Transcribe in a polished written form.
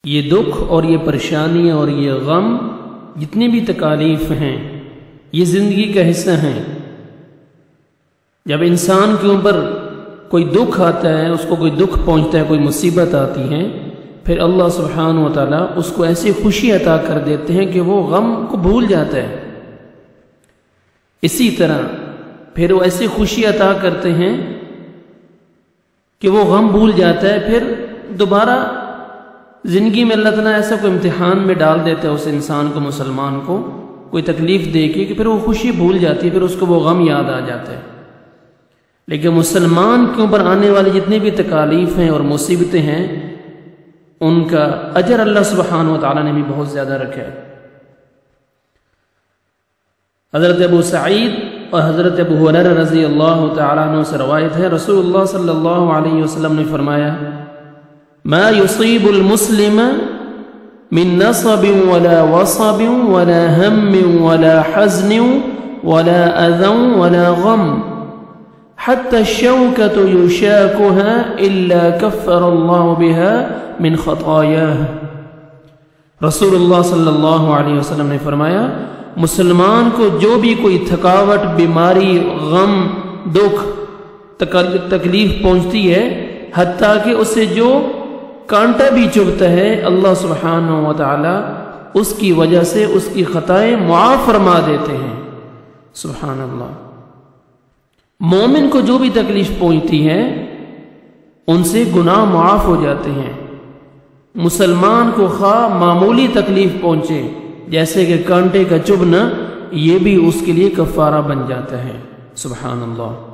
یہ دکھ اور یہ پریشانی اور یہ غم جتنی بھی تکالیف ہیں یہ زندگی کا حصہ ہیں۔ جب انسان کے اوپر کوئی دکھ آتا ہے، اس کو کوئی دکھ پہنچتا ہے، کوئی مصیبت آتی ہے، پھر اللہ سبحانہ و تعالیٰ اس کو ایسی خوشی عطا کر دیتے ہیں کہ وہ غم کو بھول جاتا ہے۔ اسی طرح پھر وہ ایسی خوشی عطا کرتے ہیں کہ وہ غم بھول جاتا ہے، پھر دوبارہ زندگی میں اللہ تعالیٰ ایسا کوئی امتحان میں ڈال دیتا ہے اس انسان کو، مسلمان کو کوئی تکلیف دے کے کہ پھر وہ خوشی بھول جاتی ہے، پھر اس کو وہ غم یاد آ جاتا ہے۔ لیکن مسلمان کے اوپر آنے والی جتنی بھی تکالیف ہیں اور مصیبتیں ہیں ان کا اجر اللہ سبحانہ و تعالیٰ نے بھی بہت زیادہ رکھا ہے۔ حضرت ابو سعید اور حضرت ابو ہریرہ رضی اللہ تعالیٰ عنہ سے روایت ہے، رسول اللہ صلی اللہ علیہ وسلم نے فرمایا ما يصيب المسلم من نصب ولا وصب ولا هم ولا حزن ولا أذى ولا غم حتى الشوكة يشاكها إلا كفر الله بها من خطاياه۔ رسول اللہ صلی اللہ علیہ وسلم نے فرمایا مسلمان کو جو بھی کوئی تھکاوٹ، بیماری، غم، دکھ، تکلیف پہنچتی ہے، حتیٰ کہ اسے جو کانٹا بھی چبھتا ہے، اللہ سبحانہ و تعالی اس کی وجہ سے اس کی خطائیں معاف فرما دیتے ہیں۔ سبحان اللہ۔ مومن کو جو بھی تکلیف پہنچتی ہے ان سے گناہ معاف ہو جاتے ہیں۔ مسلمان کو خواہ معمولی تکلیف پہنچے جیسے کہ کانٹے کا چبھنا، یہ بھی اس کے لیے کفارہ بن جاتا ہے۔ سبحان اللہ۔